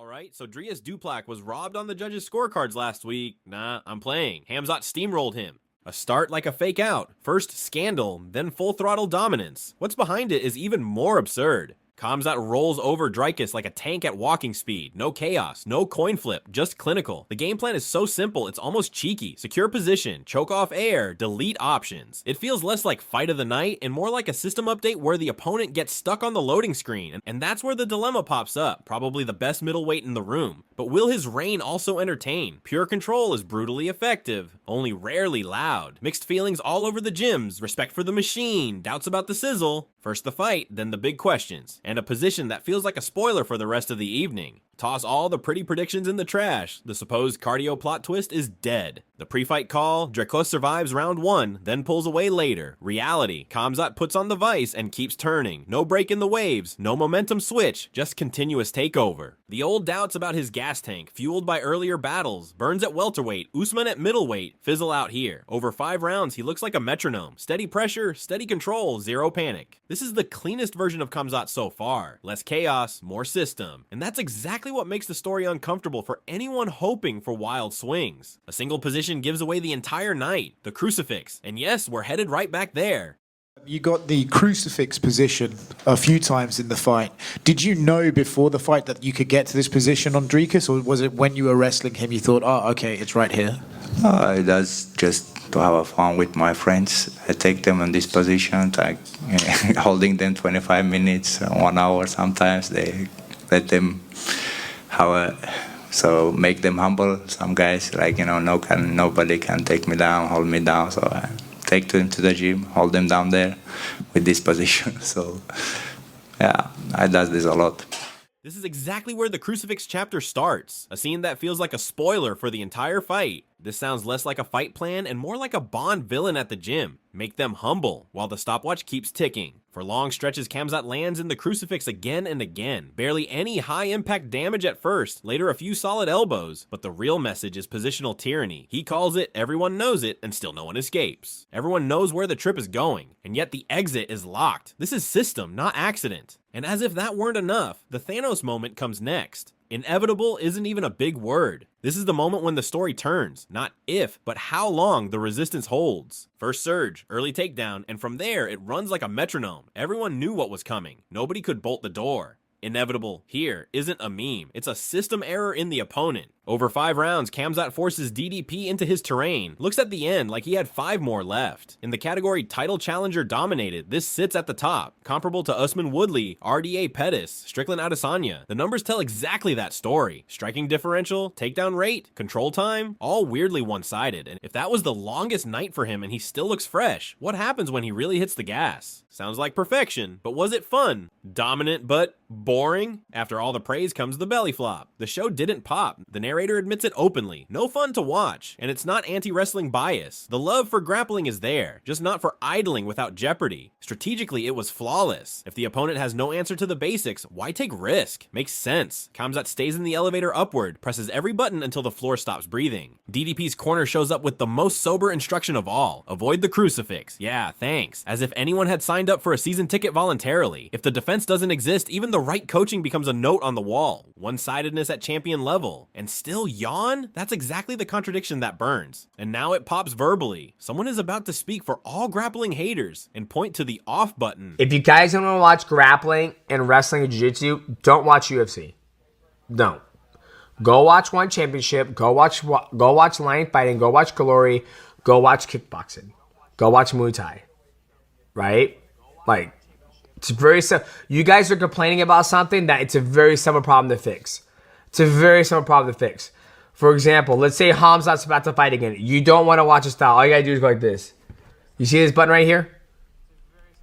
Alright, so Drius Duplak was robbed on the judges' scorecards last week. Nah, I'm playing. Khamzat steamrolled him. A start like a fake out. First scandal, then full throttle dominance. What's behind it is even more absurd. Khamzat rolls over Dricus like a tank at walking speed. No chaos, no coin flip, just clinical. The game plan is so simple, it's almost cheeky. Secure position, choke off air, delete options. It feels less like fight of the night and more like a system update where the opponent gets stuck on the loading screen. And that's where the dilemma pops up. Probably the best middleweight in the room. But will his reign also entertain? Pure control is brutally effective, only rarely loud. Mixed feelings all over the gyms, respect for the machine, doubts about the sizzle. First the fight, then the big questions. And a position that feels like a spoiler for the rest of the evening. Toss all the pretty predictions in the trash. The supposed cardio plot twist is dead. The pre-fight call, Dricus survives round 1, then pulls away later. Reality, Khamzat puts on the vice and keeps turning. No break in the waves, no momentum switch, just continuous takeover. The old doubts about his gas tank, fueled by earlier battles, Burns at welterweight, Usman at middleweight, fizzle out here. Over 5 rounds, he looks like a metronome. Steady pressure, steady control, zero panic. This is the cleanest version of Khamzat so far. Less chaos, more system. And that's exactly what makes the story uncomfortable for anyone hoping for wild swings. A single position gives away the entire night. The crucifix. And yes, we're headed right back there. You got the crucifix position a few times in the fight. Did you know before the fight that you could get to this position on Dricus, or was it when you were wrestling him you thought, oh, okay, it's right here? That's just to have fun with my friends. I take them in this position, like holding them 25 minutes, 1 hour sometimes. They let them have so make them humble. Some guys, like, nobody can take me down, hold me down. So I take them to the gym, hold them down there with this position. So yeah, I does this a lot. This is exactly where the crucifix chapter starts. A scene that feels like a spoiler for the entire fight. This sounds less like a fight plan and more like a Bond villain at the gym. Make them humble, while the stopwatch keeps ticking. For long stretches, Khamzat lands in the crucifix again and again. Barely any high-impact damage at first, later a few solid elbows. But the real message is positional tyranny. He calls it, everyone knows it, and still no one escapes. Everyone knows where the trip is going, and yet the exit is locked. This is system, not accident. And as if that weren't enough, the Thanos moment comes next. Inevitable isn't even a big word. This is the moment when the story turns, not if, but how long the resistance holds. First surge, early takedown, and from there it runs like a metronome. Everyone knew what was coming. Nobody could bolt the door. Inevitable here isn't a meme. It's a system error in the opponent. Over 5 rounds, Khamzat forces DDP into his terrain. Looks at the end like he had 5 more left. In the category title challenger dominated, this sits at the top, comparable to Usman Woodley, RDA Pettis, Strickland Adesanya. The numbers tell exactly that story. Striking differential, takedown rate, control time, all weirdly one-sided. And if that was the longest night for him and he still looks fresh, what happens when he really hits the gas? Sounds like perfection, but was it fun? Dominant but boring? After all the praise comes the belly flop. The show didn't pop. The narrator admits it openly. No fun to watch. And it's not anti-wrestling bias. The love for grappling is there, just not for idling without jeopardy. Strategically, it was flawless. If the opponent has no answer to the basics, why take risk? Makes sense. Khamzat stays in the elevator upward, presses every button until the floor stops breathing. DDP's corner shows up with the most sober instruction of all. Avoid the crucifix. Yeah, thanks. As if anyone had signed up for a season ticket voluntarily. If the defense doesn't exist, even the right coaching becomes a note on the wall. One-sidedness at champion level. And still yawn? That's exactly the contradiction that burns. And now it pops verbally. Someone is about to speak for all grappling haters and point to the off button. If you guys don't want to watch grappling and wrestling and jiu-jitsu, don't watch UFC. Don't. Go watch One Championship. Go watch Lion Fighting. Go watch Glory. Go watch kickboxing. Go watch Muay Thai. Right? Like, it's very simple. You guys are complaining about something that it's a very simple problem to fix. It's a very simple problem to fix. For example, let's say Khamzat's about to fight again. You don't want to watch his style. All you gotta do is go like this. You see this button right here?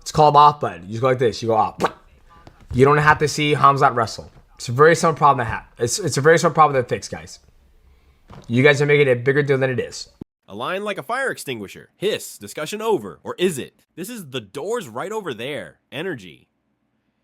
It's called off button. You just go like this. You go off. You don't have to see Khamzat wrestle. It's a very simple problem to have. It's a very simple problem to fix, guys. You guys are making it a bigger deal than it is. A line like a fire extinguisher. Hiss. Discussion over. Or is it? This is the doors right over there. Energy.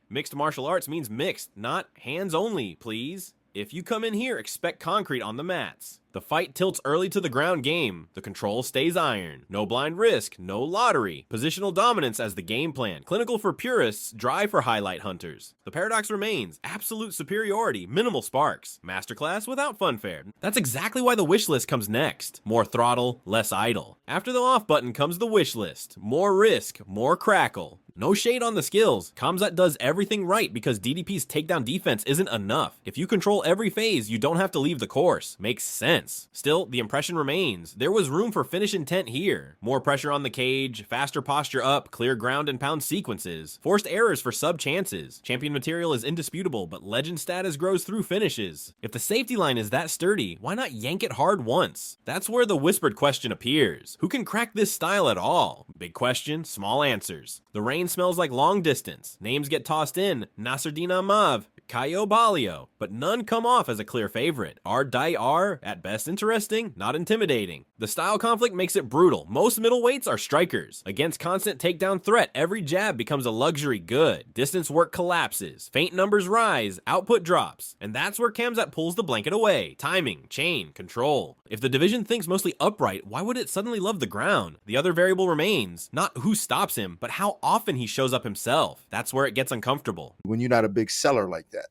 Mixed martial arts means mixed, not hands only, please. If you come in here, expect concrete on the mats. The fight tilts early to the ground game. The control stays iron. No blind risk, no lottery. Positional dominance as the game plan. Clinical for purists, dry for highlight hunters. The paradox remains. Absolute superiority, minimal sparks. Masterclass without funfair. That's exactly why the wish list comes next. More throttle, less idle. After the off button comes the wish list. More risk, more crackle. No shade on the skills. Khamzat does everything right because DDP's takedown defense isn't enough. If you control every phase, you don't have to leave the course. Makes sense. Still, the impression remains. There was room for finish intent here. More pressure on the cage, faster posture up, clear ground and pound sequences, forced errors for sub chances. Champion material is indisputable, but legend status grows through finishes. If the safety line is that sturdy, why not yank it hard once? That's where the whispered question appears. Who can crack this style at all? Big question, small answers. The rain smells like long distance. Names get tossed in. Nasruddin Amav, Caio Balio, but none come off as a clear favorite. Our Dai are, at best interesting, not intimidating. The style conflict makes it brutal. Most middleweights are strikers. Against constant takedown threat, every jab becomes a luxury good. Distance work collapses. Feint numbers rise, output drops. And that's where Khamzat pulls the blanket away. Timing, chain, control. If the division thinks mostly upright, why would it suddenly love the ground? The other variable remains. Not who stops him, but how often he shows up himself. That's where it gets uncomfortable. When you're not a big seller like that.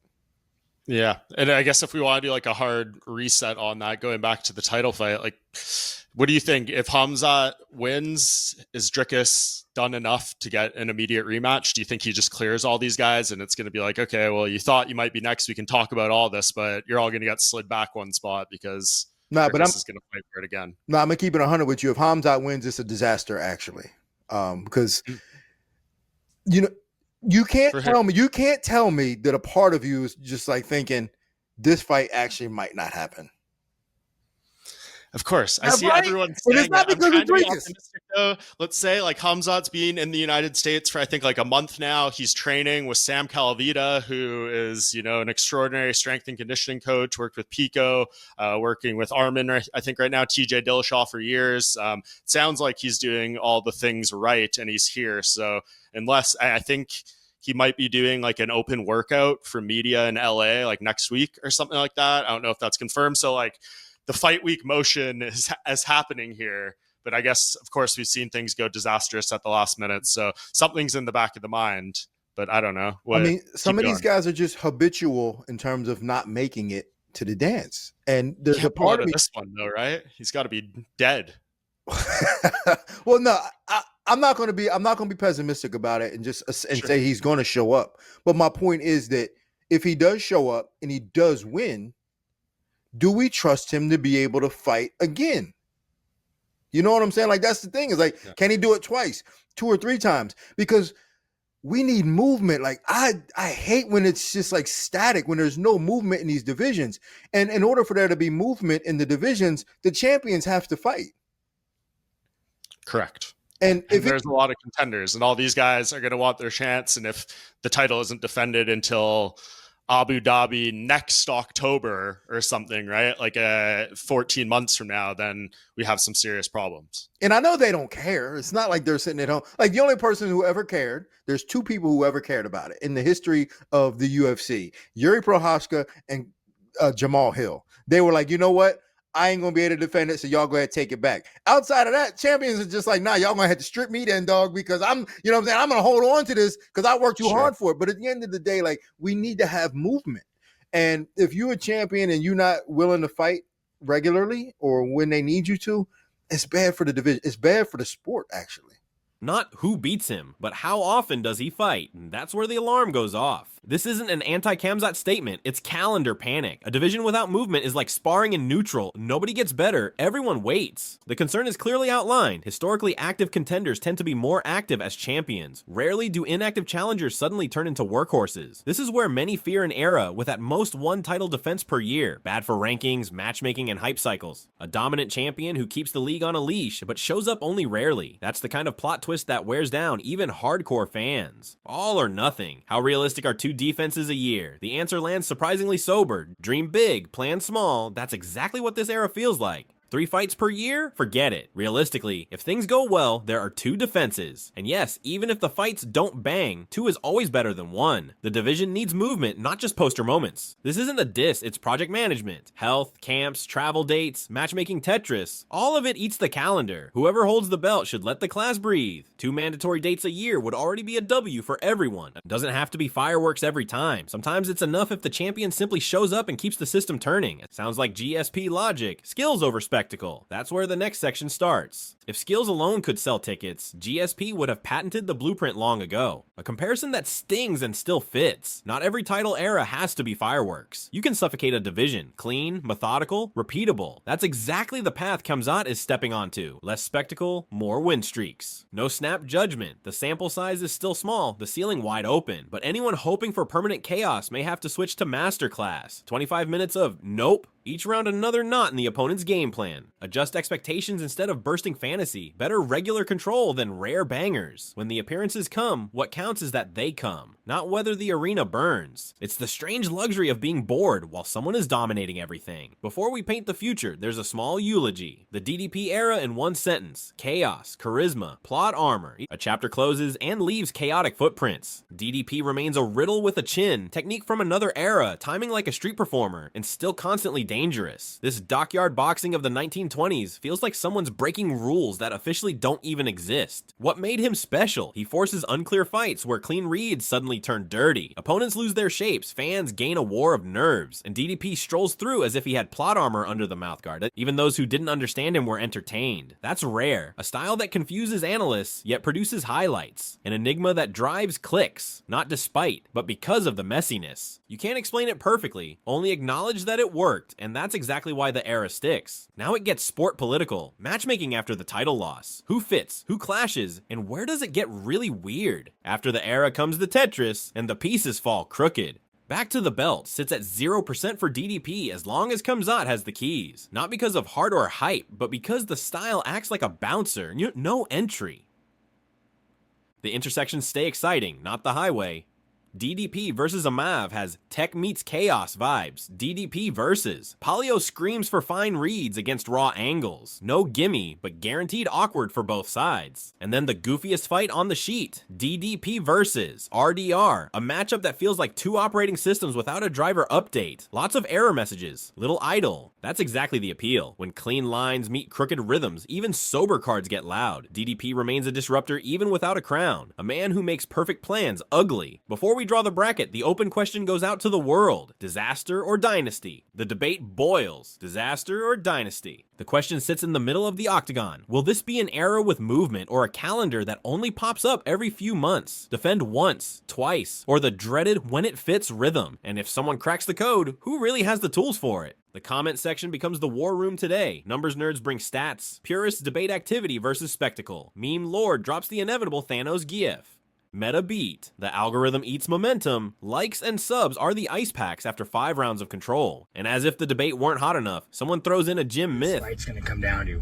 Yeah. And I guess if we want to do like a hard reset on that, going back to the title fight, like, what do you think? If Khamzat wins, is Dricus done enough to get an immediate rematch? Do you think he just clears all these guys and it's going to be like, okay, well, you thought you might be next. We can talk about all this, but you're all going to get slid back one spot because Dricus is going to fight for it again. No, I'm going to keep it 100 with you. If Khamzat wins, it's a disaster, actually. Because, you know, you can't tell me that a part of you is just like thinking this fight actually might not happen. Of course, I see everyone saying it's not because of Dricus. Though. Let's say like Khamzat's been in the United States for I think like a month now. He's training with Sam Calavita, who is an extraordinary strength and conditioning coach. Worked with Pico, working with Armin. I think right now TJ Dillashaw for years. Sounds like he's doing all the things right, and he's here. So unless I think he might be doing like an open workout for media in LA like next week or something like that. I don't know if that's confirmed. So like, the fight week motion is happening here, but I guess, of course, we've seen things go disastrous at the last minute. So something's in the back of the mind, but I don't know. Some of these guys are just habitual in terms of not making it to the dance. And there's a part of this one though, right? He's got to be dead. Well, no, I'm not going to be pessimistic about it and say he's going to show up. But my point is that if he does show up and he does win, do we trust him to be able to fight again? You know what I'm saying? Like, that's the thing is like, Can he do it twice, 2 or 3 times? Because we need movement. Like I hate when it's just like static, when there's no movement in these divisions. And in order for there to be movement in the divisions, the champions have to fight. Correct. And if there's a lot of contenders and all these guys are going to want their chance. And if the title isn't defended until Abu Dhabi next October or something, right? Like 14 months from now, then we have some serious problems. And I know they don't care. It's not like they're sitting at home. Like the only person who ever cared, there's 2 people who ever cared about it in the history of the UFC, Yuri Prochazka and Jamal Hill. They were like, you know what? I ain't going to be able to defend it, so y'all go ahead and take it back. Outside of that, champions are just like, nah, y'all going to have to strip me then, dog, because I'm going to hold on to this because I worked too hard for it. But at the end of the day, like, we need to have movement. And if you're a champion and you're not willing to fight regularly or when they need you to, it's bad for the division. It's bad for the sport, actually. Not who beats him, but how often does he fight? And that's where the alarm goes off. This isn't an anti-Khamzat statement, it's calendar panic. A division without movement is like sparring in neutral. Nobody gets better, everyone waits. The concern is clearly outlined. Historically active contenders tend to be more active as champions. Rarely do inactive challengers suddenly turn into workhorses. This is where many fear an era with at most 1 title defense per year. Bad for rankings, matchmaking, and hype cycles. A dominant champion who keeps the league on a leash, but shows up only rarely. That's the kind of plot twist that wears down even hardcore fans. All or nothing. How realistic are 2 defenses a year? The answer lands surprisingly sober. Dream big, plan small. That's exactly what this era feels like. 3 fights per year? Forget it. Realistically, if things go well, there are 2 defenses. And yes, even if the fights don't bang, 2 is always better than 1. The division needs movement, not just poster moments. This isn't a diss, it's project management. Health, camps, travel dates, matchmaking Tetris, all of it eats the calendar. Whoever holds the belt should let the class breathe. 2 mandatory dates a year would already be a W for everyone. It doesn't have to be fireworks every time. Sometimes it's enough if the champion simply shows up and keeps the system turning. It sounds like GSP logic. Skills over spectacle. That's where the next section starts. If skills alone could sell tickets, GSP would have patented the blueprint long ago. A comparison that stings and still fits. Not every title era has to be fireworks. You can suffocate a division. Clean, methodical, repeatable. That's exactly the path Khamzat is stepping onto. Less spectacle, more win streaks. No snap judgment. The sample size is still small, the ceiling wide open. But anyone hoping for permanent chaos may have to switch to masterclass. 25 minutes of nope. Each round another knot in the opponent's game plan. Adjust expectations instead of bursting fantasy. Better regular control than rare bangers. When the appearances come, what counts is that they come, not whether the arena burns. It's the strange luxury of being bored while someone is dominating everything. Before we paint the future, there's a small eulogy. The DDP era in one sentence. Chaos, charisma, plot armor. A chapter closes and leaves chaotic footprints. DDP remains a riddle with a chin, technique from another era, timing like a street performer, and still constantly dangerous. This dockyard boxing of the 1920s feels like someone's breaking rules that officially don't even exist. What made him special? He forces unclear fights where clean reads suddenly turn dirty. Opponents lose their shapes, fans gain a war of nerves, and DDP strolls through as if he had plot armor under the mouthguard. Even those who didn't understand him were entertained. That's rare. A style that confuses analysts, yet produces highlights. An enigma that drives clicks, not despite, but because of the messiness. You can't explain it perfectly, only acknowledge that it worked, and that's exactly why the era sticks. Now it gets sport political, matchmaking after the title loss. Who fits, who clashes, and where does it get really weird? After the era comes the Tetris, and the pieces fall crooked. Back to the belt sits at 0% for DDP as long as Khamzat has the keys. Not because of heart or hype, but because the style acts like a bouncer, no entry. The intersections stay exciting, not the highway. DDP versus Amav has tech meets chaos vibes. DDP versus. Polio screams for fine reads against raw angles. No gimme, but guaranteed awkward for both sides. And then the goofiest fight on the sheet. DDP versus RDR. A matchup that feels like 2 operating systems without a driver update. Lots of error messages. Little idle. That's exactly the appeal. When clean lines meet crooked rhythms, even sober cards get loud. DDP remains a disruptor even without a crown. A man who makes perfect plans ugly. Before we draw the bracket, the open question goes out to the world. Disaster or Dynasty? The debate boils. Disaster or Dynasty? The question sits in the middle of the octagon. Will this be an era with movement or a calendar that only pops up every few months? Defend once, twice, or the dreaded when it fits rhythm? And if someone cracks the code, who really has the tools for it? The comment section becomes the war room today. Numbers nerds bring stats. Purists debate activity versus spectacle. Meme lord drops the inevitable Thanos gif. Meta beat. The algorithm eats momentum. Likes and subs are the ice packs after 5 rounds of control. And as if the debate weren't hot enough, someone throws in a gym myth. This fight's gonna come down to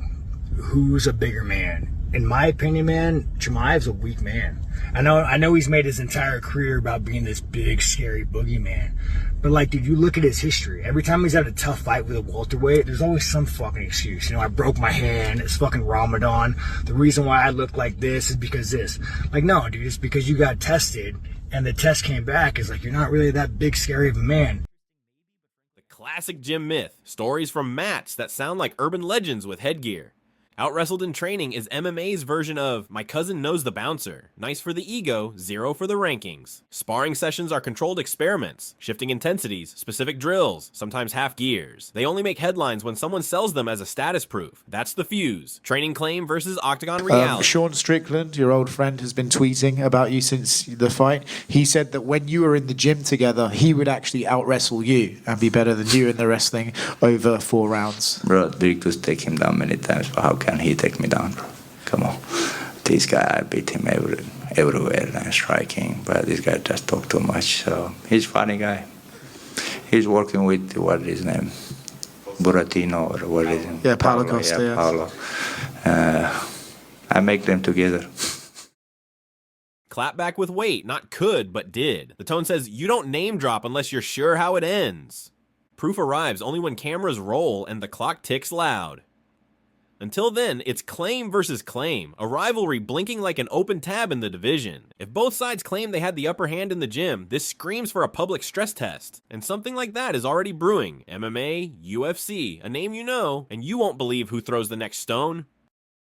who's a bigger man. In my opinion, man, Chimaev's a weak man. I know he's made his entire career about being this big, scary boogeyman. But like, dude, you look at his history. Every time he's had a tough fight with a welterweight, there's always some fucking excuse. I broke my hand. It's fucking Ramadan. The reason why I look like this is because this. Like, no, dude, it's because you got tested, and the test came back is like, you're not really that big, scary of a man. The classic gym myth. Stories from mats that sound like urban legends with headgear. Out-wrestled in training is MMA's version of my cousin knows the bouncer. Nice for the ego, 0 for the rankings. Sparring sessions are controlled experiments, shifting intensities, specific drills, sometimes half gears. They only make headlines when someone sells them as a status proof. That's the fuse. Training claim versus octagon reality. Sean Strickland, your old friend, has been tweeting about you since the fight. He said that when you were in the gym together, he would actually out-wrestle you and be better than you in the wrestling over 4 rounds. Bro, Big to take him down many times, but how can he take me down, bro? Come on. This guy, I beat him everywhere and striking, but this guy just talk too much. So he's a funny guy. He's working with, what is his name? Buratino or what is it? Yeah, Paulo Costa. Yeah, Paulo. I make them together. Clap back with weight, not could, but did. The tone says you don't name drop unless you're sure how it ends. Proof arrives only when cameras roll and the clock ticks loud. Until then, it's claim versus claim, a rivalry blinking like an open tab in the division. If both sides claim they had the upper hand in the gym, this screams for a public stress test. And something like that is already brewing. MMA, UFC, a name you know, and you won't believe who throws the next stone.